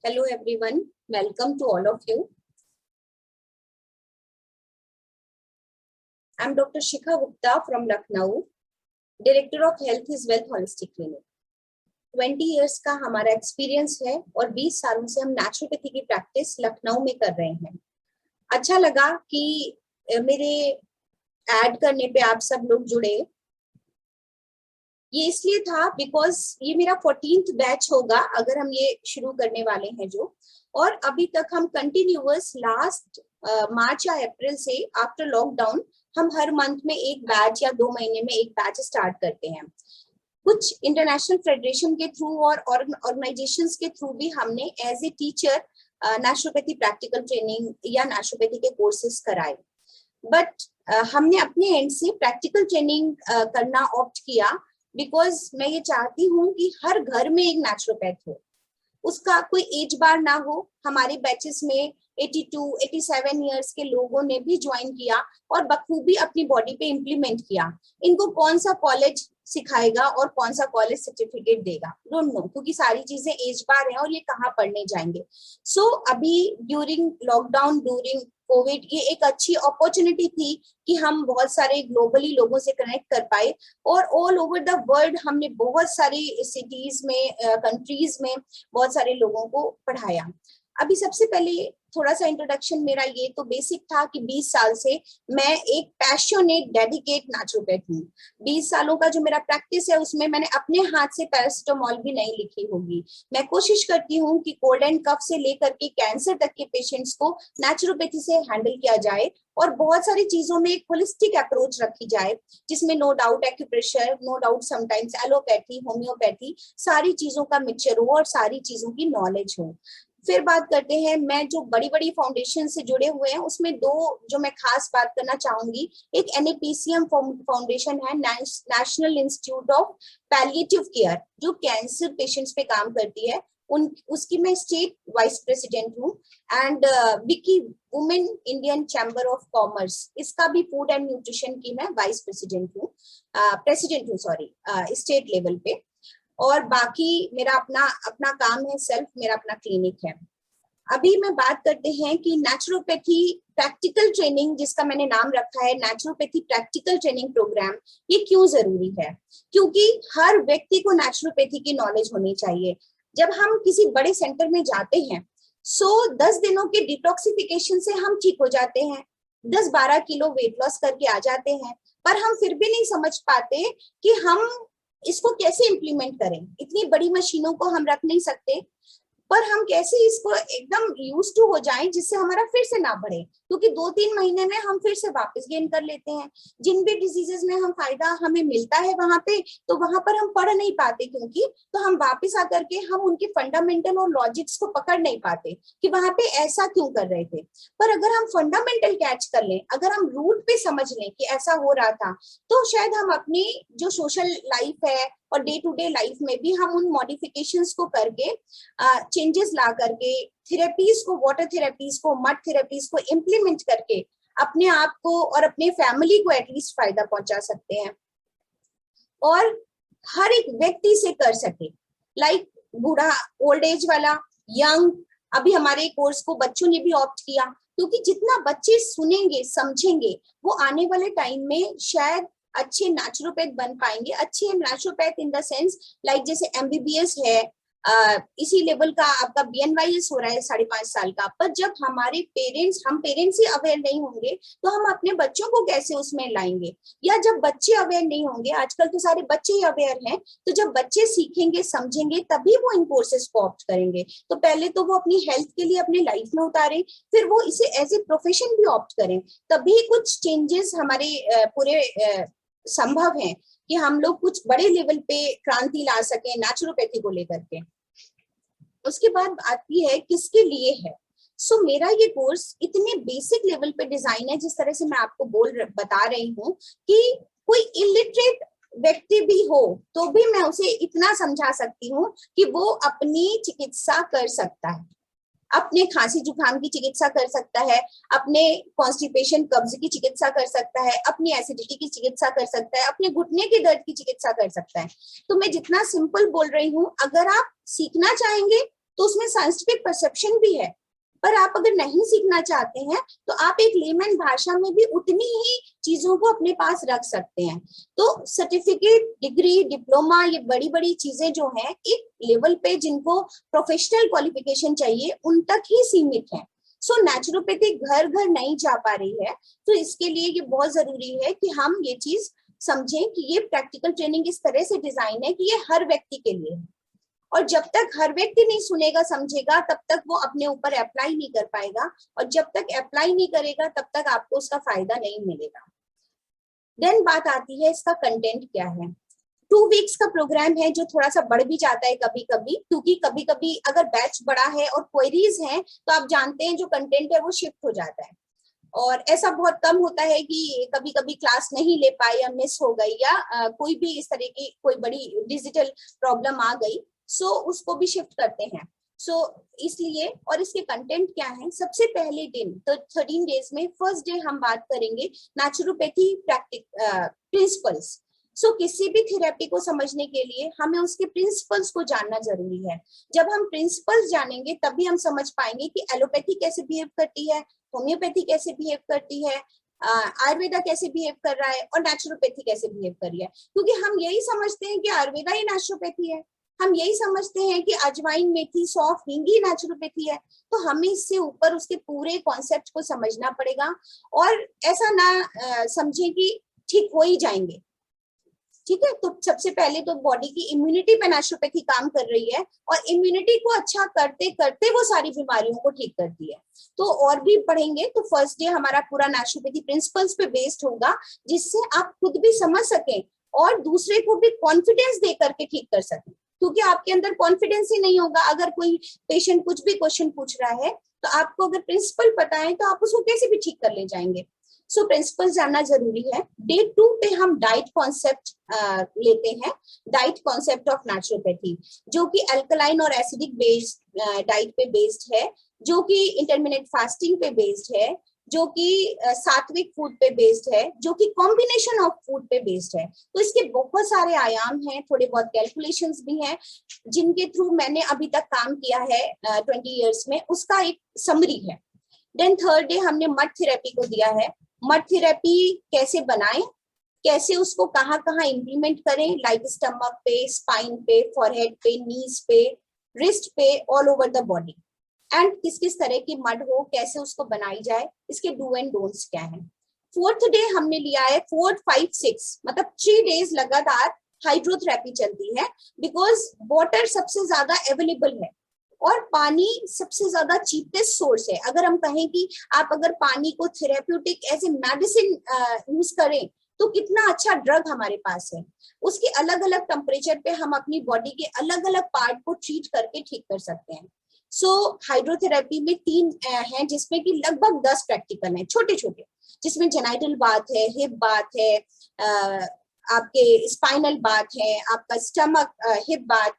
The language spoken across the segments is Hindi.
Hello everyone, welcome to all of you. I'm Dr. Shikha Gupta from Lucknow, Director of Health is Wealth Holistic Clinic. 20 years का हमारा एक्सपीरियंस है और 20 सालों से हम नेचुरोपैथी की प्रैक्टिस लखनऊ में कर रहे हैं। अच्छा लगा कि मेरे ऐड करने पे आप सब लोग जुड़े। ये इसलिए था बिकॉज ये मेरा 14th बैच होगा अगर हम ये शुरू करने वाले हैं जो, और अभी तक हम कंटिन्यूअस लास्ट मार्च या अप्रैल से आफ्टर लॉकडाउन हम हर मंथ में एक बैच या 2 महीने में एक बैच स्टार्ट करते हैं। कुछ इंटरनेशनल फेडरेशन के थ्रू और ऑर्गेनाइजेशंस के थ्रू भी हमने as a teacher naturopathy practical training या नेचुरोपैथी के कोर्सेज कराए, बट हमने अपने एंड से प्रैक्टिकल ट्रेनिंग करना ऑप्ट किया बिकॉज मैं ये चाहती हूँ कि हर घर में एक नेचुरोपैथ हो, उसका कोई एज बार ना हो। हमारे बैचेस में 82, 87 इयर्स के लोगों ने भी ज्वाइन किया और बखूबी अपनी बॉडी पे इम्प्लीमेंट किया। इनको कौन सा कॉलेज सिखाएगा और कौन सा कॉलेज सर्टिफिकेट देगा, डोंट नो, क्योंकि सारी चीजें एज बार है और ये कहाँ पढ़ने जाएंगे। सो अभी ड्यूरिंग लॉकडाउन, ड्यूरिंग कोविड, ये एक अच्छी अपॉर्चुनिटी थी कि हम बहुत सारे ग्लोबली लोगों से कनेक्ट कर पाए और ऑल ओवर द वर्ल्ड हमने बहुत सारी सिटीज में, कंट्रीज में बहुत सारे लोगों को पढ़ाया। अभी सबसे पहले थोड़ा सा इंट्रोडक्शन मेरा ये तो बेसिक था कि 20 साल से मैं एक पैशनेट डेडिकेट नेचुरोपैथ हूँ। 20 सालों का जो मेरा प्रैक्टिस है उसमें मैंने अपने हाथ से पैरासिटामोल भी नहीं लिखी होगी। मैं कोशिश करती हूँ कि कोल्ड एंड कफ से लेकर के कैंसर तक के पेशेंट्स को नेचुरोपैथी से हैंडल किया जाए और बहुत सारी चीजों में एक होलिस्टिक अप्रोच रखी जाए, जिसमें no doubt acupressure, no doubt sometimes allopathy, homoeopathy, सारी चीजों का मिक्सचर हो और सारी चीजों की नॉलेज हो। फिर बात करते हैं, मैं जो बड़ी बड़ी फाउंडेशन से जुड़े हुए हैं उसमें दो जो मैं खास बात करना चाहूंगी। एक NAPCM फाउंडेशन है, national institute of palliative care, जो कैंसर पेशेंट्स पे काम करती है, उसकी मैं स्टेट वाइस प्रेसिडेंट हूँ। And Vicky women Indian chamber of commerce, इसका भी फूड एंड न्यूट्रिशन की मैं वाइस प्रेसिडेंट हूँ, स्टेट लेवल पे। और बाकी मेरा अपना काम है, सेल्फ मेरा अपना क्लिनिक है। अभी मैं बात करते हैं कि नेचुरोपैथी प्रैक्टिकल ट्रेनिंग, जिसका मैंने नाम रखा है नेचुरोपैथी प्रैक्टिकल ट्रेनिंग प्रोग्राम, ये क्यों जरूरी है? क्योंकि हर व्यक्ति को नेचुरोपैथी की नॉलेज होनी चाहिए। जब हम किसी बड़े सेंटर में जाते हैं 10 दिनों के डिटॉक्सिफिकेशन से हम ठीक हो जाते हैं, 10-12 किलो वेट लॉस करके आ जाते हैं, पर हम फिर भी नहीं समझ पाते कि हम इसको कैसे इम्प्लीमेंट करें। इतनी बड़ी मशीनों को हम रख नहीं सकते, पर हम कैसे इसको एकदम यूज टू हो जाएं जिससे हमारा फिर से ना बढ़े, क्योंकि 2-3 महीने में हम फिर से वापस गेन कर लेते हैं। जिन भी डिजीजेस में हम फायदा हमें मिलता है वहां पे, तो वहां पर हम पढ़ नहीं पाते, क्योंकि तो हम वापस आकर के हम उनके फंडामेंटल और लॉजिक्स को पकड़ नहीं पाते कि वहां पे ऐसा क्यों कर रहे थे। पर अगर हम फंडामेंटल कैच कर लें, अगर हम रूट पे समझ लें कि ऐसा हो रहा था, तो शायद हम अपनी जो सोशल लाइफ है और डे टू डे लाइफ में भी हम उन मॉडिफिकेशंस को करके, चेंजेस ला करके, थेरेपीज को, वाटर थेरेपीज को, मड थेरेपीज को इम्प्लीमेंट करके अपने आप को और अपने फैमिली को एटलीस्ट फायदा पहुंचा सकते हैं और हर एक व्यक्ति से कर सके, लाइक बूढ़ा, ओल्ड एज वाला, यंग। अभी हमारे कोर्स को बच्चों ने भी ऑप्ट किया, क्योंकि जितना बच्चे सुनेंगे, समझेंगे, वो आने वाले टाइम में शायद अच्छे नेचुरोपैथ बन पाएंगे। अच्छे naturopath in the sense like जैसे MBBS है, इसी लेवल का आपका BNYS हो रहा है 5.5 साल का। पर जब हमारे हम पेरेंट्स ही अवेयर नहीं होंगे तो हम अपने बच्चों को कैसे उसमें लाएंगे? या जब बच्चे अवेयर नहीं होंगे, आजकल तो सारे बच्चे ही अवेयर हैं, तो जब बच्चे सीखेंगे, समझेंगे, तभी वो इन कोर्सेज को ऑप्ट करेंगे। तो पहले तो वो अपनी हेल्थ के लिए अपने लाइफ में उतारें, फिर वो इसे एज ए प्रोफेशन भी ऑप्ट करें, तभी कुछ चेंजेस हमारे पूरे संभव है कि हम लोग कुछ बड़े लेवल पे क्रांति ला सकें नेचुरोपैथी को लेकर के। उसके बाद आती है किसके लिए है। मेरा ये कोर्स इतने बेसिक लेवल पे डिजाइन है, जिस तरह से मैं आपको बता रही हूँ कि कोई इलिटरेट व्यक्ति भी हो तो भी मैं उसे इतना समझा सकती हूँ कि वो अपनी चिकित्सा कर सकता है, अपने खांसी जुकाम की चिकित्सा कर सकता है, अपने कॉन्स्टिपेशन कब्ज की चिकित्सा कर सकता है, अपनी एसिडिटी की चिकित्सा कर सकता है, अपने घुटने के दर्द की चिकित्सा कर सकता है। तो मैं जितना सिंपल बोल रही हूँ, अगर आप सीखना चाहेंगे तो उसमें साइंटिफिक परसेप्शन भी है। पर आप अगर नहीं सीखना चाहते हैं तो आप एक लेमन भाषा में भी उतनी ही चीजों को अपने पास रख सकते हैं। तो सर्टिफिकेट, डिग्री, डिप्लोमा, ये बड़ी बड़ी चीजें जो हैं एक लेवल पे जिनको प्रोफेशनल क्वालिफिकेशन चाहिए उन तक ही सीमित है। सो नेचुरोपैथी घर घर नहीं जा पा रही है, तो इसके लिए ये बहुत जरूरी है कि हम ये चीज समझें कि ये प्रैक्टिकल ट्रेनिंग इस तरह से डिजाइन है कि ये हर व्यक्ति के लिए है। और जब तक हर व्यक्ति नहीं सुनेगा समझेगा तब तक वो अपने ऊपर अप्लाई नहीं कर पाएगा, और जब तक अप्लाई नहीं करेगा तब तक आपको उसका फायदा नहीं मिलेगा। देन बात आती है इसका कंटेंट क्या है। 2 वीक्स का प्रोग्राम है जो थोड़ा सा बढ़ भी जाता है कभी कभी, क्योंकि कभी कभी अगर बैच बड़ा है और क्वेरीज हैं तो आप जानते हैं जो कंटेंट है वो शिफ्ट हो जाता है। और ऐसा बहुत कम होता है कि कभी कभी क्लास नहीं ले पाए या मिस हो गई या कोई भी इस तरह की कोई बड़ी डिजिटल प्रॉब्लम आ गई, सो उसको भी शिफ्ट करते हैं। सो इसलिए, और इसके कंटेंट क्या है, सबसे पहले दिन तो 13 डेज में फर्स्ट डे हम बात करेंगे नेचुरोपैथी प्रिंसिपल्स। सो किसी भी थेरेपी को समझने के लिए हमें उसके प्रिंसिपल्स को जानना जरूरी है। जब हम प्रिंसिपल्स जानेंगे तभी हम समझ पाएंगे कि एलोपैथी कैसे बिहेव करती है, होम्योपैथी कैसे बिहेव करती है, आयुर्वेदा कैसे बिहेव कर रहा है और नेचुरोपैथी कैसे बिहेव कर रही है। क्योंकि हम यही समझते हैं कि आयुर्वेदा ही नेचुरोपैथी है, हम यही समझते हैं कि अजवाइन, मेथी, सौंफ, हींग ही नेचुरोपैथी है। तो हमें इससे ऊपर उसके पूरे कॉन्सेप्ट को समझना पड़ेगा, और ऐसा ना समझें कि ठीक हो ही जाएंगे। ठीक है, तो सबसे पहले तो बॉडी की इम्यूनिटी पे नेचुरोपैथी काम कर रही है, और इम्यूनिटी को अच्छा करते करते वो सारी बीमारियों को ठीक करती है। तो और भी पढ़ेंगे तो फर्स्ट डे हमारा पूरा नेचुरोपैथी प्रिंसिपल्स पे बेस्ड होगा, जिससे आप खुद भी समझ सकें और दूसरे को भी कॉन्फिडेंस दे करके ठीक कर सकें। क्योंकि आपके अंदर कॉन्फिडेंस ही नहीं होगा, अगर कोई पेशेंट कुछ भी क्वेश्चन पूछ रहा है तो आपको अगर प्रिंसिपल पता है तो आप उसको कैसे भी ठीक कर ले जाएंगे। सो प्रिंसिपल जानना जरूरी है। डे 2 पे हम डाइट कॉन्सेप्ट लेते हैं, डाइट कॉन्सेप्ट ऑफ नेचुरोपैथी, जो कि अल्कलाइन और एसिडिक बेस्ड डाइट पे बेस्ड है, जो कि इंटरमिटेंट फास्टिंग पे बेस्ड है, जो कि सात्विक फूड पे बेस्ड है, जो कि कॉम्बिनेशन ऑफ फूड पे बेस्ड है। तो इसके बहुत सारे आयाम हैं, थोड़े बहुत कैलकुलेशंस भी हैं, जिनके थ्रू मैंने अभी तक काम किया है 20 इयर्स में, उसका एक समरी है। देन थर्ड डे हमने मड थेरेपी को दिया है। मड थेरेपी कैसे बनाएं, कैसे उसको कहाँ कहाँ इम्प्लीमेंट करें, लाइक स्टमक पे, स्पाइन पे, फॉरहेड पे, नीज पे, रिस्ट पे, all over the body, and किस किस तरह की मड हो, कैसे उसको बनाई जाए, इसके डू एंड डोंट्स क्या है। फोर्थ डे हमने लिया है 4, 5, 6 मतलब 3 डेज लगातार हाइड्रोथेरेपी चलती है, बिकॉज वाटर सबसे ज्यादा अवेलेबल है और पानी सबसे ज्यादा चीपेस्ट सोर्स है। अगर हम कहें कि आप अगर पानी को therapeutic as a medicine use करें तो कितना अच्छा ड्रग हमारे पास है। उसके अलग अलग टेम्परेचर पे हम अपनी बॉडी के अलग अलग पार्ट को ट्रीट करके ठीक कर सकते हैं। सो हाइड्रोथेरेपी में 3 हैं, जिसमें कि लगभग 10 प्रैक्टिकल हैं, छोटे छोटे, जिसमें जेनाइटल बाथ है, हिप बाथ है, आपके स्पाइनल बाथ है, आपका stomach hip bath,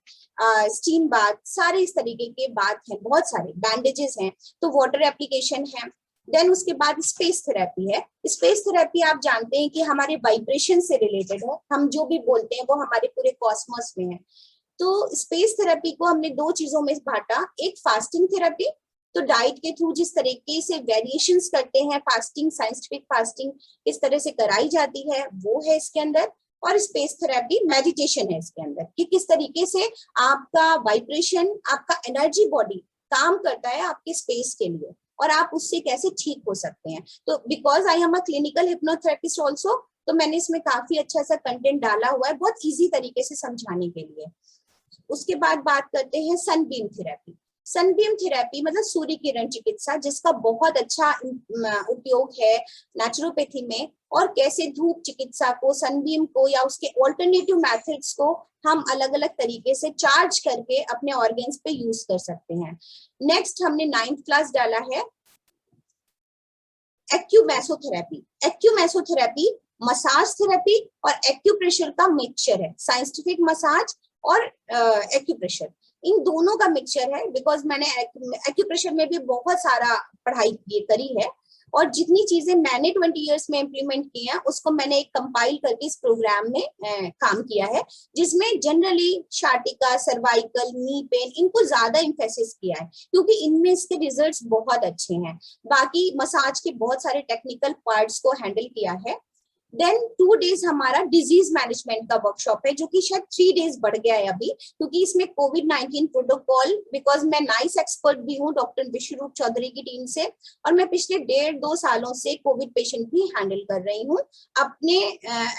steam bath, सारे इस तरीके के बाथ हैं, बहुत सारे बैंडेजेस हैं, तो वाटर एप्लीकेशन है। देन उसके बाद स्पेस थेरेपी है। स्पेस थेरेपी आप जानते हैं कि हमारे वाइब्रेशन से रिलेटेड है, हम जो भी बोलते हैं वो हमारे पूरे कॉस्मोस में है। तो स्पेस थेरेपी को हमने 2 चीजों में बांटा, एक फास्टिंग थेरेपी, तो डाइट के थ्रू जिस तरीके से वेरिएशंस करते हैं, फास्टिंग, साइंटिफिक फास्टिंग इस तरह से कराई जाती है वो है इसके अंदर, और स्पेस थेरेपी मेडिटेशन है इसके अंदर, कि किस तरीके से आपका वाइब्रेशन, आपका एनर्जी बॉडी काम करता है आपके स्पेस के लिए, और आप उससे कैसे ठीक हो सकते हैं। तो because I am a clinical hypnotherapist also, तो मैंने इसमें काफी अच्छा सा कंटेंट डाला हुआ है, बहुत इजी तरीके से समझाने के लिए। उसके बाद बात करते हैं सनबीम थेरेपी। सनबीम थेरेपी मतलब सूर्य किरण चिकित्सा, जिसका बहुत अच्छा उपयोग है नेचुरोपैथी में, और कैसे धूप चिकित्सा को, सनबीम को या उसके ऑल्टरनेटिव मेथड्स को हम अलग अलग तरीके से चार्ज करके अपने ऑर्गन्स पे यूज कर सकते हैं। नेक्स्ट हमने 9th क्लास डाला है एक्यूमेसोथेरेपी। एक्यूमेसोथेरेपी मसाज थेरेपी और एक्यूप्रेशर का मिक्सचर है, साइंटिफिक मसाज और एक्यूप्रेशर, इन दोनों का मिक्सचर है। बिकॉज मैंने एक्यूप्रेशर में भी बहुत सारा पढ़ाई करी है, और जितनी चीजें मैंने 20 इयर्स में इम्प्लीमेंट की हैं उसको मैंने एक कंपाइल करके इस प्रोग्राम में काम किया है, जिसमें जनरली शाटिका, सर्वाइकल, नी पेन, इनको ज्यादा इम्फेसिस किया है क्योंकि इनमें इसके रिजल्ट्स बहुत अच्छे हैं। बाकी मसाज के बहुत सारे टेक्निकल पार्ट्स को हैंडल किया है। देन 2 डेज हमारा डिजीज मैनेजमेंट का वर्कशॉप है, जो कि शायद 3 डेज बढ़ गया है अभी, क्योंकि इसमें कोविड-19 प्रोटोकॉल, बिकॉज मैं नाइस एक्सपर्ट भी हूँ डॉक्टर विश्वरूप चौधरी की टीम से, और मैं पिछले 1.5-2 सालों से कोविड पेशेंट भी हैंडल कर रही हूँ अपने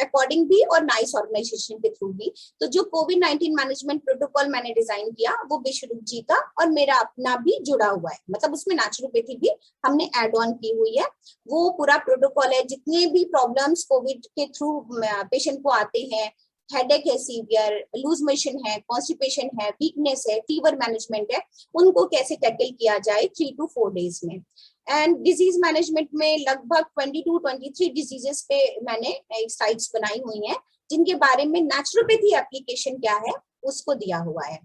अकॉर्डिंग भी और नाइस ऑर्गेनाइजेशन के थ्रू भी। तो जो कोविड-19 मैनेजमेंट प्रोटोकॉल मैंने डिजाइन किया वो विश्वरूप जी का और मेरा अपना भी जुड़ा हुआ है, मतलब उसमें नेचुरोपैथी भी हमने एड ऑन की हुई है। वो पूरा प्रोटोकॉल है, जितने भी प्रॉब्लम्स कोविड के थ्रू पेशेंट को आते हैं, हेडेक है सीवियर, लूज मोशन है, कॉन्स्टिपेशन है, वीकनेस है, फीवर मैनेजमेंट है, उनको कैसे टैकल किया जाए 3 to 4 डेज में। एंड डिजीज मैनेजमेंट में लगभग 22-23 डिजीजेस पे मैंने स्लाइड्स बनाई हुई हैं, जिनके बारे में नेचुरोपैथी एप्लीकेशन क्या है उसको दिया हुआ है।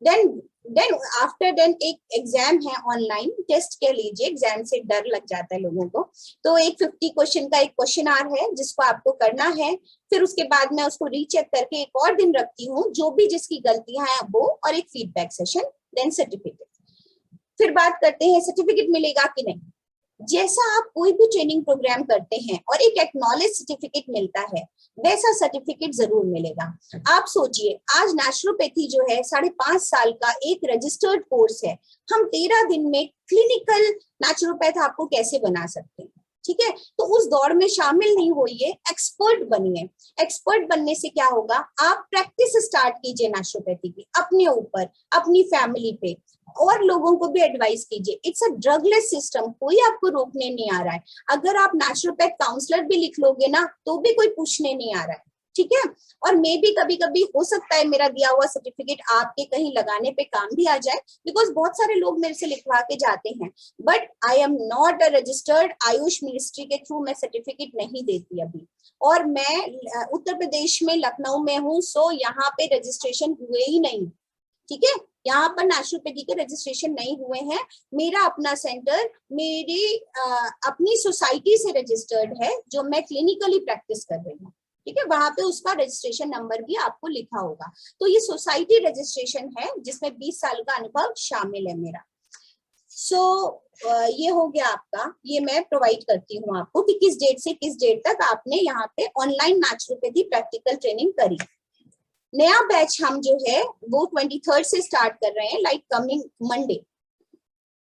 देन आफ्टर देन एक एग्जाम है ऑनलाइन, टेस्ट के लीजिए, एग्जाम से डर लग जाता है लोगों को, तो एक 50 क्वेश्चन का एक क्वेश्चन आर है जिसको आपको करना है। फिर उसके बाद मैं उसको रीचेक करके एक और दिन रखती हूँ, जो भी जिसकी गलतियां हैं वो, और एक फीडबैक सेशन, देन सर्टिफिकेट। फिर बात करते हैं सर्टिफिकेट मिलेगा कि नहीं। जैसा आप कोई भी ट्रेनिंग प्रोग्राम करते हैं और एक एक्नॉलेज सर्टिफिकेट मिलता है, वैसा सर्टिफिकेट जरूर मिलेगा। आप सोचिए, आज नेचुरोपैथी जो है 5.5 साल का एक रजिस्टर्ड कोर्स है, हम 13 दिन में क्लिनिकल नेचुरोपैथ आपको कैसे बना सकते हैं, ठीक है। तो उस दौड़ में शामिल नहीं होइए, एक्सपर्ट बनिए। एक्सपर्ट बनने से क्या होगा, आप प्रैक्टिस स्टार्ट कीजिए नेचुरोपैथी की अपने ऊपर, अपनी फैमिली पे, और लोगों को भी एडवाइस कीजिए। इट्स अ ड्रगलेस सिस्टम, कोई आपको रोकने नहीं आ रहा है। अगर आप नेचुरोपैथ काउंसलर भी लिख लोगे ना तो भी कोई पूछने नहीं आ रहा है, ठीक है। और मे भी कभी कभी हो सकता है मेरा दिया हुआ सर्टिफिकेट आपके कहीं लगाने पे काम भी आ जाए, बिकॉज बहुत सारे लोग मेरे से लिखवा के जाते हैं, but I am not a registered Ayush ministry के थ्रू मैं सर्टिफिकेट नहीं देती अभी। और मैं उत्तर प्रदेश में लखनऊ में हूँ, सो यहाँ पे रजिस्ट्रेशन हुए ही नहीं, ठीक है। यहाँ पर नेचुरोपैथी के रजिस्ट्रेशन नहीं हुए हैं। मेरा अपना सेंटर मेरी अपनी सोसाइटी से रजिस्टर्ड है, जो मैं क्लिनिकली प्रैक्टिस कर रही हूँ, ठीक है। वहां पे उसका रजिस्ट्रेशन नंबर भी आपको लिखा होगा। तो ये सोसाइटी रजिस्ट्रेशन है जिसमें 20 साल का अनुभव शामिल है मेरा। ये हो गया आपका, ये मैं प्रोवाइड करती हूँ आपको कि किस डेट से किस डेट तक आपने यहाँ पे ऑनलाइन नेचुरोपैथी प्रैक्टिकल ट्रेनिंग करी। नया बैच हम जो है वो 23rd से स्टार्ट कर रहे हैं, लाइक कमिंग मंडे।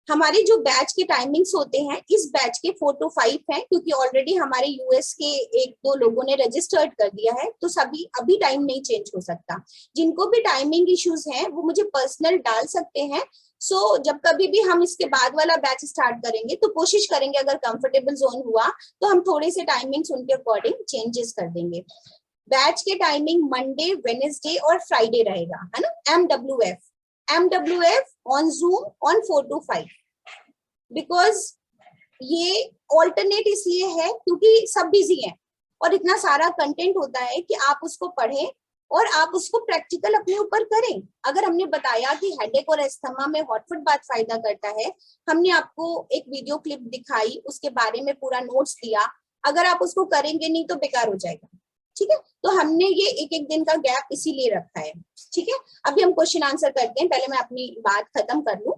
हमारे जो बैच के टाइमिंग्स होते हैं, इस बैच के 4 to 5 हैं, क्योंकि ऑलरेडी हमारे यूएस के 1-2 लोगों ने रजिस्टर्ड कर दिया है, तो सभी अभी टाइम नहीं चेंज हो सकता। जिनको भी टाइमिंग इश्यूज हैं वो मुझे पर्सनल डाल सकते हैं। जब कभी भी हम इसके बाद वाला बैच स्टार्ट करेंगे तो कोशिश करेंगे, अगर कंफर्टेबल जोन हुआ तो हम थोड़े से टाइमिंग्स उनके अकॉर्डिंग चेंजेस कर देंगे। बैच के टाइमिंग मंडे, वेडनेसडे और फ्राइडे रहेगा, है ना। MWF on Zoom on 4 to 5, because ये ऑल्टरनेट इसलिए है क्योंकि सब बिजी हैं और इतना सारा कंटेंट होता है कि आप उसको पढ़ें और आप उसको प्रैक्टिकल अपने ऊपर करें। अगर हमने बताया कि हेडेक और एस्थमा में हॉटफुट बाथ फायदा करता है, हमने आपको एक वीडियो क्लिप दिखाई, उसके बारे में पूरा नोट्स दिया, अगर आप उसको करेंगे नहीं तो बेकार हो जाएगा, ठीक है। तो हमने ये एक दिन का गैप इसीलिए रखा है, ठीक है। अभी हम क्वेश्चन आंसर करते हैं, पहले मैं अपनी बात खत्म कर लूं।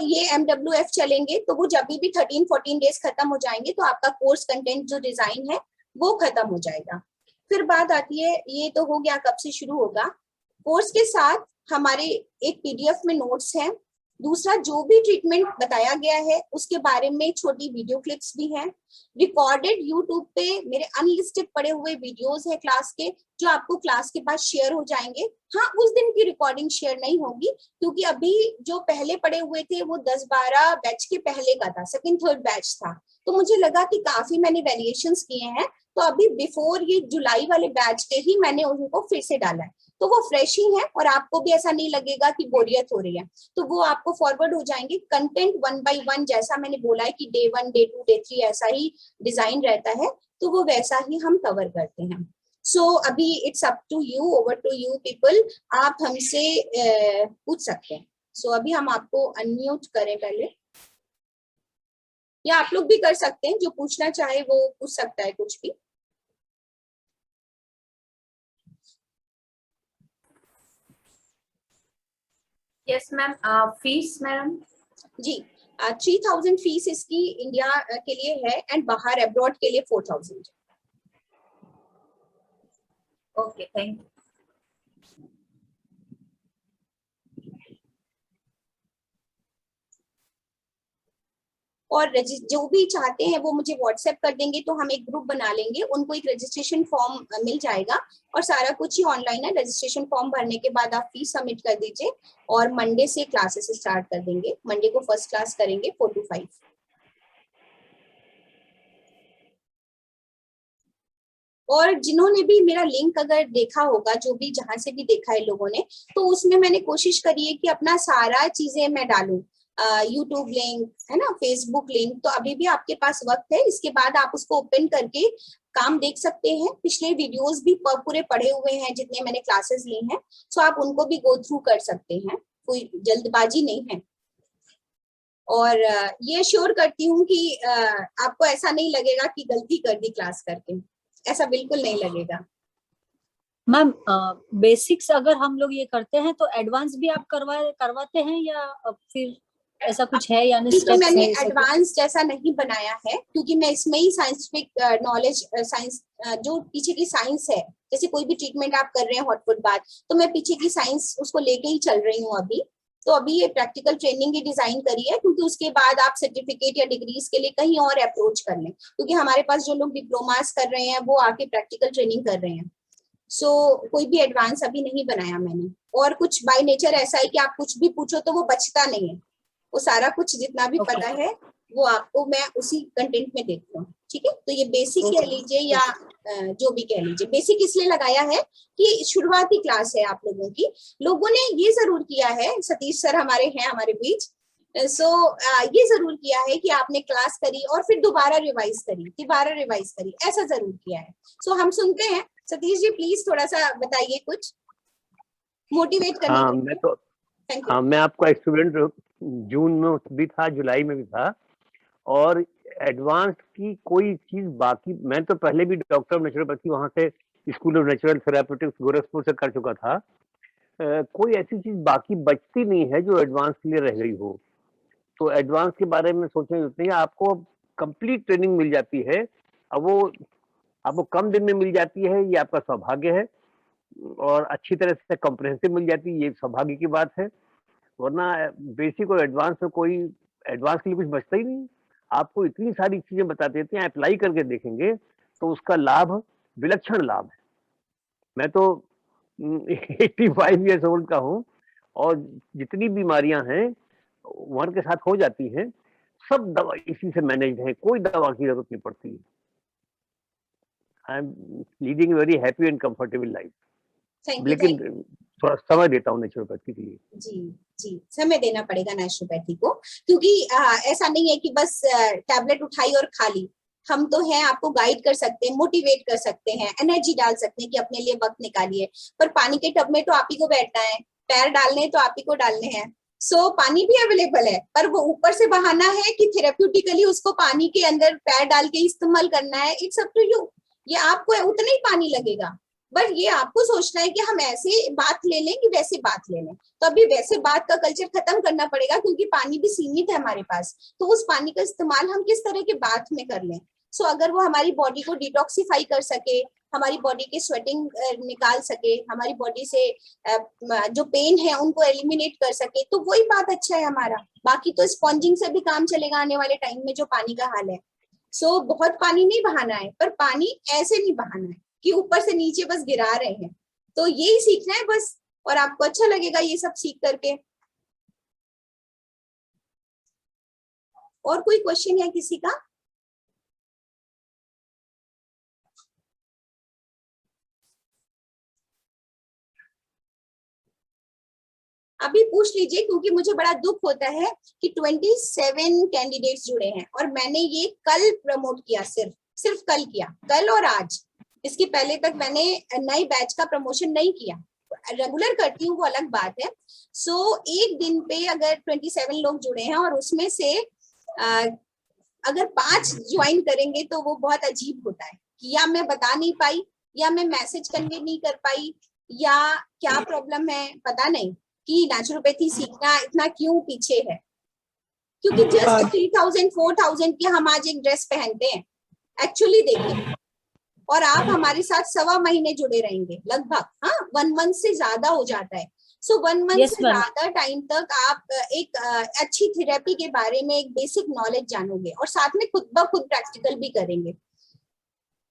ये MWF चलेंगे तो वो जब भी 13-14 डेज खत्म हो जाएंगे तो आपका कोर्स कंटेंट जो डिजाइन है वो खत्म हो जाएगा। फिर बात आती है, ये तो हो गया कब से शुरू होगा। कोर्स के साथ हमारे एक PDF में नोट्स हैं। दूसरा, जो भी ट्रीटमेंट बताया गया है उसके बारे में छोटी वीडियो क्लिप्स भी हैं। रिकॉर्डेड यूट्यूब पे मेरे अनलिस्टेड पड़े हुए वीडियोस हैं क्लास के, जो आपको क्लास के बाद शेयर हो जाएंगे। हाँ, उस दिन की रिकॉर्डिंग शेयर नहीं होगी क्योंकि अभी जो पहले पड़े हुए थे वो 10-12 बैच के पहले का था, 2nd-3rd बैच था। तो मुझे लगा कि काफी मैंने वेरिएशंस किए हैं, तो अभी बिफोर ये जुलाई वाले बैच के ही मैंने उनको फिर से डाला है, तो वो फ्रेश ही है और आपको भी ऐसा नहीं लगेगा कि बोरियत हो रही है। तो वो आपको फॉरवर्ड हो जाएंगे। कंटेंट 1 by 1, जैसा मैंने बोला है कि डे 1, डे 2, डे 3 ऐसा ही डिजाइन रहता है, तो वो वैसा ही हम कवर करते हैं। अभी it's up to you, over to you people, आप हमसे पूछ सकते हैं। अभी हम आपको अनम्यूट करें पहले। या आप लोग भी कर सकते हैं, जो पूछना चाहे वो पूछ सकता है कुछ भी। Yes ma'am, fees ma'am? जी 3000 फीस इसकी इंडिया के लिए है, एंड बाहर अब्रॉड के लिए 4000। Okay, thank you. और जो भी चाहते हैं वो मुझे व्हाट्सएप कर देंगे, तो हम एक ग्रुप बना लेंगे, उनको एक रजिस्ट्रेशन फॉर्म मिल जाएगा और सारा कुछ ही ऑनलाइन है। रजिस्ट्रेशन फॉर्म भरने के बाद आप फीस सबमिट कर दीजिए और मंडे से क्लासेस स्टार्ट कर देंगे। मंडे को फर्स्ट क्लास करेंगे 4 to 5। और जिन्होंने भी मेरा लिंक अगर देखा होगा, जो भी जहां से भी देखा है लोगों ने, तो उसमें मैंने कोशिश करी है कि अपना सारा चीजें मैं डालूं, यूट्यूब लिंक है ना, फेसबुक लिंक। तो अभी भी आपके पास वक्त है, इसके बाद आप उसको ओपन करके काम देख सकते हैं। पिछले वीडियोस भी पूरे पढ़े हुए हैं जितने मैंने क्लासेस ली हैं, सो आप उनको भी गो थ्रू कर सकते हैं, कोई जल्दबाजी नहीं है। और ये श्योर करती हूँ कि आपको ऐसा नहीं लगेगा कि गलती कर दी क्लास करके, ऐसा बिल्कुल नहीं लगेगा। मैम बेसिक्स अगर हम लोग ये करते हैं तो एडवांस भी आप करवाते हैं या फिर ऐसा कुछ है, यानी तो मैंने है एडवांस जैसा नहीं बनाया है, क्योंकि मैं इसमें ही साइंटिफिक नॉलेज, साइंस जो पीछे की साइंस है, जैसे कोई भी ट्रीटमेंट आप कर रहे हैं हॉट फुट बाथ, तो मैं पीछे की साइंस उसको लेके ही चल रही हूँ अभी। तो अभी ये प्रैक्टिकल ट्रेनिंग ही डिजाइन करी है, क्योंकि उसके बाद आप सर्टिफिकेट या डिग्रीज के लिए कहीं और अप्रोच कर लें, क्योंकि हमारे पास जो लोग डिप्लोमास कर रहे हैं वो आके प्रैक्टिकल ट्रेनिंग कर रहे हैं। सो कोई भी एडवांस अभी नहीं बनाया मैंने। और कुछ बाय नेचर ऐसा है कि आप कुछ भी पूछो तो वो बचता नहीं है, वो सारा कुछ जितना भी पता है वो आपको मैं उसी कंटेंट में देती हूँ। ठीक है, तो ये बेसिक कह लीजिए या जो भी कह लीजिए, बेसिक इसलिए लगाया है कि शुरुआती क्लास है आप लोगों की। लोगों ने ये जरूर किया है, सतीश सर हमारे हैं हमारे बीच, सो ये जरूर किया है कि आपने क्लास करी और फिर दोबारा रिवाइज करी, ऐसा जरूर किया है। सो हम सुनते हैं। सतीश जी प्लीज थोड़ा सा बताइए कुछ मोटिवेट करने के लिए। मैं तो थैंक यू। हाँ, मैं आपका एक स्टूडेंट जून में भी था, जुलाई में भी था, और एडवांस की कोई चीज बाकी, मैं तो पहले भी डॉक्टर ऑफ नेचुरोपैथी वहां से school of natural therapeutics Gorakhpur से कर चुका था। कोई ऐसी चीज बाकी बचती नहीं है जो एडवांस के लिए रह गई हो। तो एडवांस के बारे में सोचने की जरूरत नहीं है, आपको कंप्लीट ट्रेनिंग मिल जाती है। अब वो आपको कम दिन में मिल जाती है, ये आपका सौभाग्य है, और अच्छी तरह से कॉम्प्रिहेंसिव मिल जाती है, ये सौभाग्य की बात है। वरना बेसिक और एडवांस में कोई, एडवांस के लिए कुछ बचता ही नहीं। आपको इतनी सारी चीजें बता देते हैं, अप्लाई करके देखेंगे तो उसका लाभ विलक्षण लाभ है। मैं तो 85 ईयर्स ओल्ड का हूँ, और जितनी बीमारियां हैं उम्र के साथ हो जाती हैं, सब दवा इसी से मैनेज है, कोई दवा की जरूरत नहीं पड़ती है। I am leading very happy and comfortable life, लेकिन थोड़ा समय देता हूँ नेचुरोपैथी के लिए। जी समय देना पड़ेगा नेचुरोपैथी को, क्योंकि ऐसा नहीं है कि बस टैबलेट उठाई और खा ली। हम तो हैं, आपको गाइड कर सकते हैं, मोटिवेट कर सकते हैं, एनर्जी डाल सकते हैं कि अपने लिए वक्त निकालिए। पर पानी के टब में तो आप ही को बैठना है, पैर डालने तो आप ही को डालने हैं। सो पानी भी अवेलेबल है, पर वो ऊपर से बहाना है कि थेरेप्यूटिकली उसको पानी के अंदर पैर डाल के इस्तेमाल करना है। इट्स अप टू यू, ये आपको उतना ही पानी लगेगा, बट ये आपको सोचना है कि हम ऐसे बात ले लें कि वैसे बात ले लें। तो अभी वैसे बात का कल्चर खत्म करना पड़ेगा, क्योंकि पानी भी सीमित है हमारे पास। तो उस पानी का इस्तेमाल हम किस तरह के बात में कर लें। सो अगर वो हमारी बॉडी को डिटॉक्सिफाई कर सके, हमारी बॉडी के स्वेटिंग निकाल सके, हमारी बॉडी से जो पेन है उनको एलिमिनेट कर सके, तो वही बात अच्छा है हमारा। बाकी तो स्पॉन्जिंग से भी काम चलेगा आने वाले टाइम में, जो पानी का हाल है। सो बहुत पानी नहीं बहाना है, पर पानी ऐसे नहीं बहाना है कि ऊपर से नीचे बस गिरा रहे हैं। तो यही सीखना है बस, और आपको अच्छा लगेगा ये सब सीख करके। और कोई क्वेश्चन है किसी का? अभी पूछ लीजिए, क्योंकि मुझे बड़ा दुख होता है कि 27 कैंडिडेट्स जुड़े हैं, और मैंने ये कल प्रमोट किया, सिर्फ कल किया, कल और आज। इसके पहले तक मैंने नए बैच का प्रमोशन नहीं किया। रेगुलर करती हूँ वो अलग बात है। सो एक दिन पे अगर 27 लोग जुड़े हैं और उसमें से अगर 5 ज्वाइन करेंगे तो वो बहुत अजीब होता है कि या मैं बता नहीं पाई, या मैं मैसेज कन्वे नहीं कर पाई, या क्या प्रॉब्लम है पता नहीं कि नेचुरोपैथी सीखना इतना क्यों पीछे है। क्योंकि जस्ट 3000 4000 की हम आज एक ड्रेस पहनते हैं एक्चुअली देखें, और आप हमारे साथ 1.25 महीने जुड़े रहेंगे लगभग, हाँ 1 मंथ से ज्यादा हो जाता है। सो 1 मंथ Yes, से ma'am. ज्यादा टाइम तक आप एक अच्छी थेरेपी के बारे में एक बेसिक नॉलेज जानोगे और साथ में खुद ब खुद प्रैक्टिकल भी करेंगे,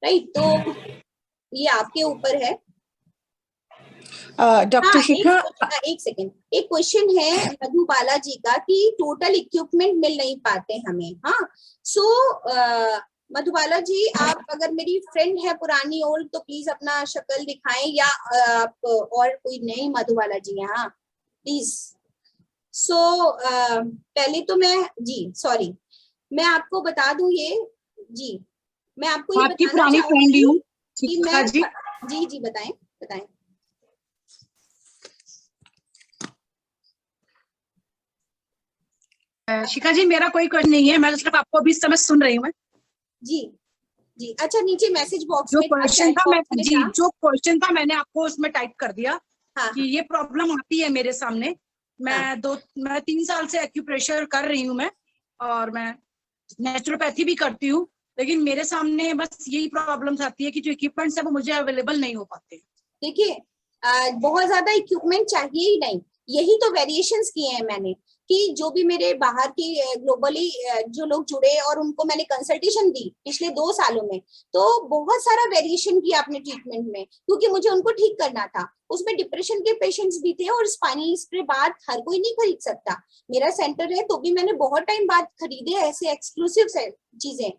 राइट? तो ये आपके ऊपर है। डॉक्टर शिखा, एक सेकेंड, एक क्वेश्चन है मधुबाला जी का कि टोटल इक्विपमेंट मिल नहीं पाते हमें। हाँ, सो मधुबाला जी, आप अगर मेरी फ्रेंड है पुरानी ओल्ड तो प्लीज अपना शक्ल दिखाएं, या आप और कोई नई मधुबाला जी हैं, हाँ प्लीज। सो पहले तो मैं सॉरी, मैं आपको बता दूं ये जी, मैं आपको ये आपकी बताना पुरानी फ्रेंड चाहूंगी हूँ कि शिखा मैं जी। जी बताएं बताएं। शिखा जी, मेरा कोई क्वेश्चन नहीं है, मैं तो सिर्फ आपको अभी इस समय सुन रही हूँ। जी अच्छा, नीचे मैसेज बॉक्स जो में क्वेश्चन था मैं में जी जो क्वेश्चन था मैंने आपको उसमें टाइप कर दिया हाँ कि ये प्रॉब्लम आती है मेरे सामने। मैं हाँ। मैं 3 साल से एक्यूप्रेशर कर रही हूँ मैं, और मैं नेचुरोपैथी भी करती हूँ, लेकिन मेरे सामने बस यही प्रॉब्लम्स आती है कि जो इक्विपमेंट्स है वो मुझे अवेलेबल नहीं हो पाते। देखिए, बहुत ज्यादा इक्विपमेंट चाहिए ही नहीं, यही तो वेरिएशंस किए हैं मैंने कि जो भी मेरे बाहर की ग्लोबली जो लोग जुड़े और उनको मैंने कंसल्टेशन दी पिछले 2 सालों में, तो बहुत सारा वेरिएशन किया अपने ट्रीटमेंट में, क्योंकि मुझे उनको ठीक करना था। उसमें डिप्रेशन के पेशेंट्स भी थे, और स्पाइनल स्प्रे बाद हर कोई नहीं खरीद सकता। मेरा सेंटर है तो भी मैंने बहुत टाइम बाद खरीदे ऐसे एक्सक्लूसिव चीजें।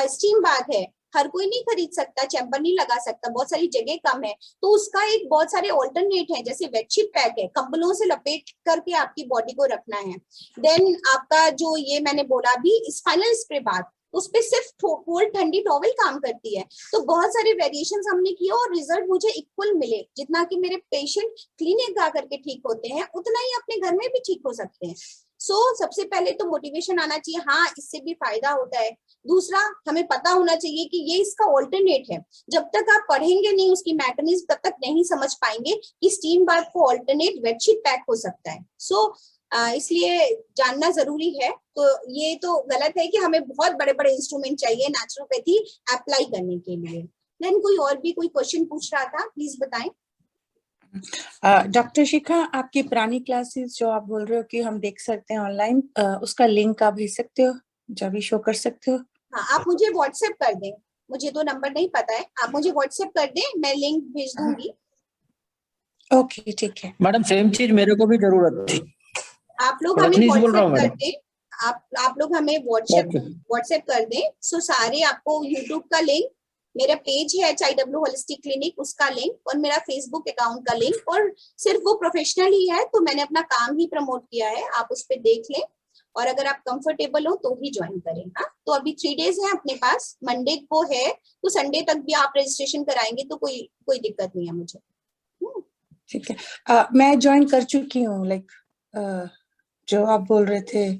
स्टीम बात है, हर कोई नहीं खरीद सकता, चैम्बर नहीं लगा सकता, बहुत सारी जगह कम है, तो उसका एक बहुत सारे ऑल्टरनेट है, जैसे बेडशीट पैक है, कंबलों से लपेट करके आपकी बॉडी को रखना है। देन आपका जो ये मैंने बोला भी स्पाइनल स्प्रे बात, उस पे सिर्फ कोल्ड ठंडी टॉवल काम करती है। तो बहुत सारे वेरिएशंस हमने किए और रिजल्ट मुझे इक्वल मिले, जितना कि मेरे पेशेंट क्लिनिक आकर के ठीक होते हैं उतना ही अपने घर में भी ठीक हो सकते हैं। सबसे पहले तो मोटिवेशन आना चाहिए, हाँ इससे भी फायदा होता है। दूसरा, हमें पता होना चाहिए कि ये इसका ऑल्टरनेट है। जब तक आप पढ़ेंगे नहीं उसकी मैकेनिज्म, तब तक नहीं समझ पाएंगे कि स्टीम बाथ को ऑल्टरनेट बेडशीट पैक हो सकता है। इसलिए जानना जरूरी है। तो ये तो गलत है कि हमें बहुत बड़े बड़े इंस्ट्रूमेंट चाहिए नेचुरोपैथी अप्लाई करने के लिए। देन कोई और भी कोई क्वेश्चन पूछ रहा था, प्लीज बताएं। डॉक्टर शिखा, आपकी पुरानी क्लासेस जो आप बोल रहे हो कि हम देख सकते हैं ऑनलाइन, उसका लिंक आप भेज सकते हो, जो भी शो कर सकते हो? हाँ, आप मुझे व्हाट्सएप कर दें, मुझे तो नंबर नहीं पता है, आप मुझे व्हाट्सएप कर दें, मैं लिंक भेज दूंगी। ओके ठीक है मैडम, सेम चीज मेरे को भी जरूरत थी। आप लोग हमें रजनीश बोल रहा हूँ व्हाट्सएप कर मैडम। दें, आप लोग हमें व्हाट्सएप कर दें। सारे आपको यूट्यूब का लिंक, मेरा पेज है HIW होलिस्टिक क्लिनिक, उसका लिंक, और मेरा फेसबुक अकाउंट का लिंक, और सिर्फ वो प्रोफेशनल ही है तो मैंने अपना काम ही प्रमोट किया है, आप उस पर देख लें, और अगर आप कंफर्टेबल हो तो ही ज्वाइन करें। हाँ, तो अभी 3 डेज है अपने पास, मंडे को है तो संडे तक भी आप रजिस्ट्रेशन कराएंगे तो कोई दिक्कत नहीं है मुझे। ठीक है। मैं ज्वाइन कर चुकी हूँ, लाइक जो आप बोल रहे थे,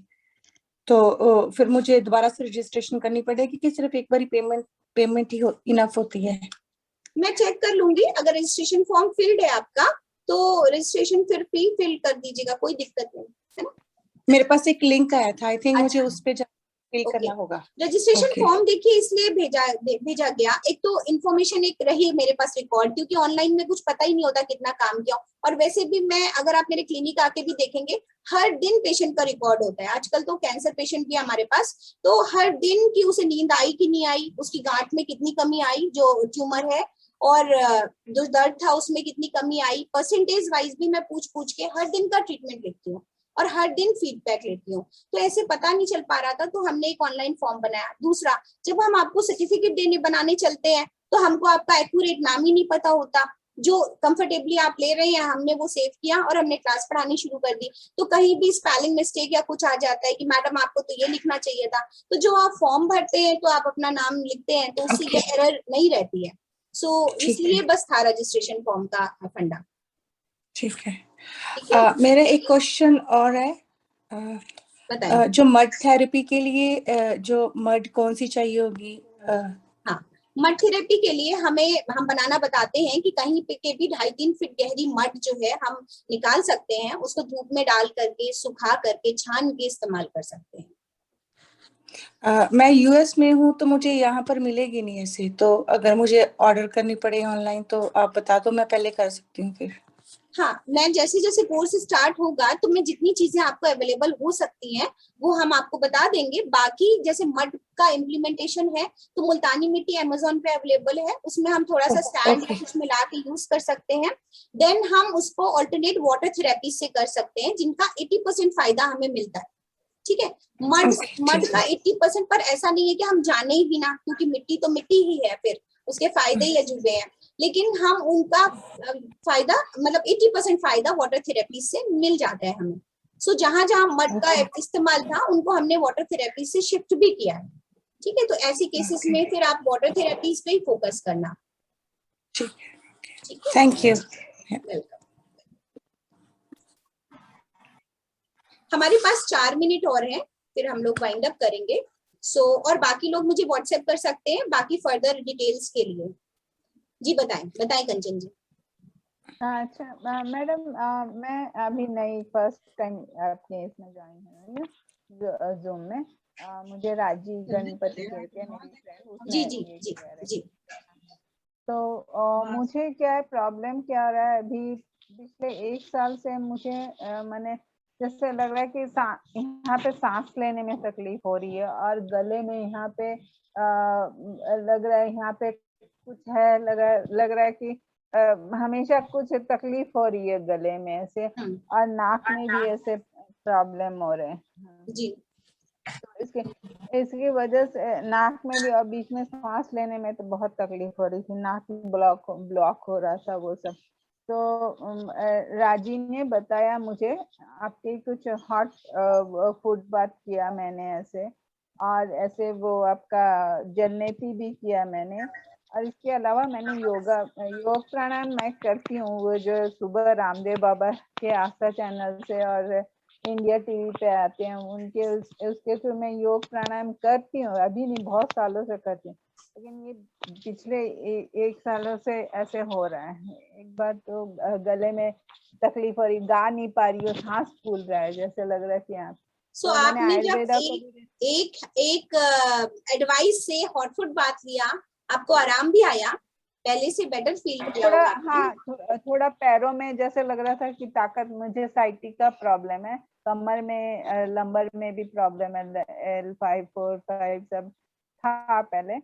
तो फिर मुझे दोबारा से रजिस्ट्रेशन करनी पड़ेगी कि सिर्फ एक बारी पेमेंट ही इनफ होती है? मैं चेक कर लूंगी, अगर रजिस्ट्रेशन फॉर्म फिल्ड है आपका तो रजिस्ट्रेशन फिर भी फिल कर दीजिएगा, कोई दिक्कत नहीं है ना। मेरे पास एक लिंक आया था, आई थिंक मुझे अच्छा। उस पे फिल करना होगा। Registration Okay. फॉर्म देखिए इसलिए भेजा गया, एक तो इन्फॉर्मेशन एक रही मेरे पास रिकॉर्ड, क्योंकि ऑनलाइन में कुछ पता ही नहीं होता कितना काम किया, और वैसे भी मैं, अगर आप मेरे क्लिनिक आके भी देखेंगे हर दिन पेशेंट का रिकॉर्ड होता है। आजकल तो कैंसर पेशेंट भी हमारे पास, तो हर दिन की उसे नींद आई कि नहीं आई, उसकी गांठ में कितनी कमी आई जो ट्यूमर है, और जो दर्द था उसमें कितनी कमी आई, परसेंटेज वाइज भी मैं पूछ के हर दिन का ट्रीटमेंट लिखती हूँ और हर दिन फीडबैक लेती हूँ। तो ऐसे पता नहीं चल पा रहा था तो हमने एक ऑनलाइन फॉर्म बनाया। दूसरा, जब हम आपको सर्टिफिकेट बनाने चलते हैं तो हमको आपका एक्यूरेट नाम ही नहीं पता होता, जो कंफर्टेबली आप ले रहे हैं हमने वो सेव किया और हमने क्लास पढ़ानी शुरू कर दी। तो कहीं भी स्पेलिंग मिस्टेक या कुछ आ जाता है कि मैडम आपको तो ये लिखना चाहिए था, तो जो आप फॉर्म भरते हैं तो आप अपना नाम लिखते हैं तो उससे ये एरर नहीं रहती है। इसलिए बस था रजिस्ट्रेशन फॉर्म का फंडा। ठीक है। मेरा एक क्वेश्चन और है। बताएं। जो मड थेरेपी के लिए जो मड कौन सी चाहिए होगी? हाँ, मड थेरेपी के लिए हम बनाना बताते हैं कि कहीं पे के भी 2.5-3 फीट गहरी मड जो है हम निकाल सकते हैं, उसको धूप में डाल करके, सुखा करके, छान के इस्तेमाल कर सकते हैं। मैं यूएस में हूँ तो मुझे यहाँ पर मिलेगी नहीं ऐसे, तो अगर मुझे ऑर्डर करनी पड़े ऑनलाइन तो आप बता दो, मैं पहले कर सकती हूँ फिर। हाँ, मैं जैसे जैसे कोर्स स्टार्ट होगा तो मैं जितनी चीजें आपको अवेलेबल हो सकती हैं वो हम आपको बता देंगे। बाकी जैसे मड का इम्प्लीमेंटेशन है तो मुल्तानी मिट्टी अमेज़न पे अवेलेबल है, उसमें हम थोड़ा सा सैंड कुछ मिला के यूज कर सकते हैं। देन हम उसको ऑल्टरनेट वाटर थेरेपी से कर सकते हैं, जिनका 80% फायदा हमें मिलता है। ठीक है, मड का 80%, पर ऐसा नहीं है कि हम जाने ही भी ना, क्योंकि मिट्टी तो मिट्टी ही है, फिर उसके फायदे ही अजूबे हैं, लेकिन हम उनका फायदा मतलब 80% फायदा वाटर थेरेपी से मिल जाता है हमें। सो जहां जहां मड का इस्तेमाल था उनको हमने वाटर थेरेपी से शिफ्ट भी किया है। ठीक है, तो ऐसी केसेस में फिर आप वाटर थेरेपीज पे ही फोकस करना। ठीक है, थैंक यू। वेलकम। हमारे पास 4 मिनट और हैं, फिर हम लोग वाइंड अप करेंगे। और बाकी लोग मुझे व्हाट्सएप कर सकते हैं बाकी फर्दर डिटेल्स के लिए। जी बताएं कंचन जी। अच्छा मैडम, मैं अभी नई फर्स्ट टाइम आपके इसमें ज्वाइन हुई हूँ जूम में। मुझे राजी गणपति कहते हैं मेरी फ्रेंड, जी जी जी जी। तो मुझे क्या है, प्रॉब्लम क्या आ रहा है अभी पिछले 1 साल से मुझे मैंने जैसे लग रहा है कि यहाँ पे सांस लेने में तकलीफ हो रही है, और गले में यहाँ पे लग रहा है यहाँ पे कुछ है, लग रहा है कि हमेशा कुछ तकलीफ हो रही है गले में ऐसे, और नाक में भी ऐसे प्रॉब्लम हो रहे हैं जी। तो इसकी वजह से नाक में भी, और बीच में सांस लेने में तो बहुत तकलीफ हो रही थी, नाक ब्लॉक हो रहा था वो सब। तो राजी ने बताया मुझे, आपके कुछ हॉट फूड बात किया मैंने ऐसे, और ऐसे वो आपका जलनेपी भी किया मैंने, और इसके अलावा मैंने योग प्राणायाम मैं करती हूँ, वो जो सुबह रामदेव बाबा के आस्था चैनल से और इंडिया टीवी पे आते हैं उनके उसके थ्रू मैं योग प्राणायाम करती हूँ, अभी नहीं बहुत सालों से करती हूँ, लेकिन ये पिछले 1 सालों से ऐसे हो रहा है। एक बार तो गले में तकलीफ हो रही, गा नहीं पा रही हूँ, सांस फूल रहा है जैसे लग रहा है कि आप तो आपने जब एक एडवाइस से हॉट फूड बात लिया, आपको आराम भी आया, पहले से बेटर फील किया थोड़ा? हाँ, थोड़ा पैरों में जैसे लग रहा था कि ताकत, मुझे साइटिक का प्रॉब्लम है, कमर में लंबर में भी प्रॉब्लम है, L5, 4, 5 सब था पहले,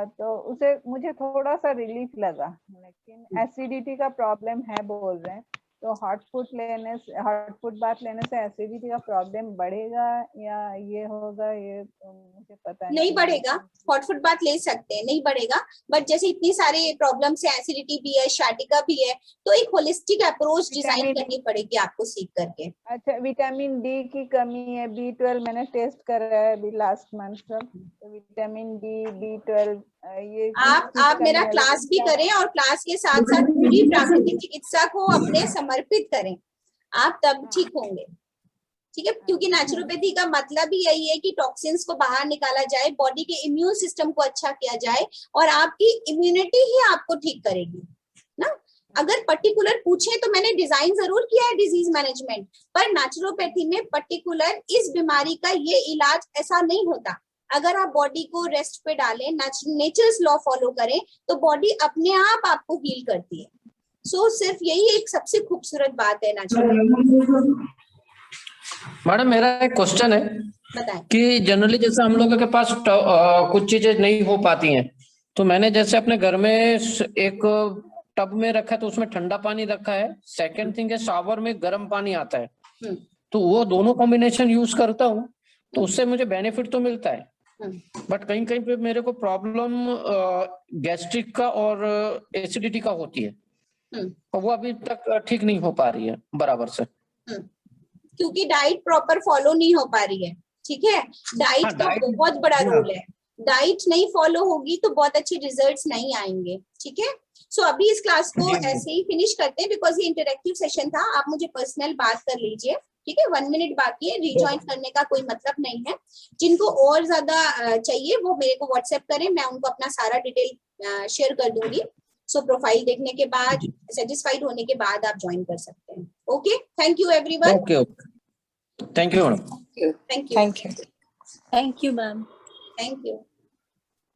तो उसे मुझे थोड़ा सा रिलीफ लगा, लेकिन एसिडिटी का प्रॉब्लम है बोल रहे हैं, तो हॉट फूड बात लेने से एसिडिटी का प्रॉब्लम बढ़ेगा या ये होगा, ये तो मुझे पता नहीं बढ़ेगा। हॉट फूड बात ले सकते हैं, नहीं बढ़ेगा, बट जैसे इतनी सारे प्रॉब्लम्स है, एसिडिटी भी है, शाटिका भी है, तो एक होलिस्टिक अप्रोच डिजाइन करनी पड़ेगी आपको सीख करके। अच्छा, विटामिन डी की कमी है, B12 मैंने टेस्ट करा है अभी लास्ट मंथ सब, तो विटामिन डी, B12 ये आप मेरा क्लास भी करें और क्लास के साथ साथ पूरी प्राकृतिक चिकित्सा को अपने समर्पित करें, आप तब ठीक होंगे। ठीक है, क्योंकि नेचुरोपैथी का मतलब ही यही है कि टॉक्सिन्स को बाहर निकाला जाए, बॉडी के इम्यून सिस्टम को अच्छा किया जाए, और आपकी इम्यूनिटी ही आपको ठीक करेगी ना। अगर पर्टिकुलर पूछे तो मैंने डिजाइन जरूर किया है डिजीज मैनेजमेंट, पर नेचुरोपैथी में पर्टिकुलर इस बीमारी का ये इलाज ऐसा नहीं होता। अगर आप बॉडी को रेस्ट पे डालें, नेचर्स लॉ फॉलो करें, तो बॉडी अपने आप आपको हील करती है। सो सिर्फ यही एक सबसे खूबसूरत बात है नेचुरोपैथी। मैडम, मेरा एक क्वेश्चन है बताएं। कि जनरली जैसे हम लोगों के पास कुछ चीजें नहीं हो पाती हैं, तो मैंने जैसे अपने घर में एक टब में रखा है तो उसमें ठंडा पानी रखा है, सेकंड थिंग है शावर में गर्म पानी आता है, तो वो दोनों कॉम्बिनेशन यूज करता हूँ, तो उससे मुझे बेनिफिट तो मिलता है, बट कहीं कहीं पे मेरे को प्रॉब्लम गैस्ट्रिक का और एसिडिटी का होती है, और वो अभी तक ठीक नहीं हो पा रही है बराबर से, क्योंकि डाइट प्रॉपर फॉलो नहीं हो पा रही है। ठीक है, डाइट का बहुत बड़ा रोल है, डाइट नहीं फॉलो होगी तो बहुत अच्छे रिजल्ट्स नहीं आएंगे। ठीक है, सो अभी इस क्लास को ऐसे ही फिनिश करते हैं, बिकॉज ये इंटरेक्टिव सेशन था, आप मुझे पर्सनल बात कर लीजिए, ठीक है, 1 मिनट बाकी है, रिज्वाइन करने का कोई मतलब नहीं है। जिनको और ज्यादा चाहिए वो मेरे को व्हाट्सएप करें, मैं उनको अपना सारा डिटेल शेयर कर दूंगी। सो प्रोफाइल देखने के बाद, सेटिस्फाइड होने के बाद आप ज्वाइन कर सकते हैं। Okay, thank you everyone. Okay thank you madam. Thank you thank you. Thank you ma'am. Thank you.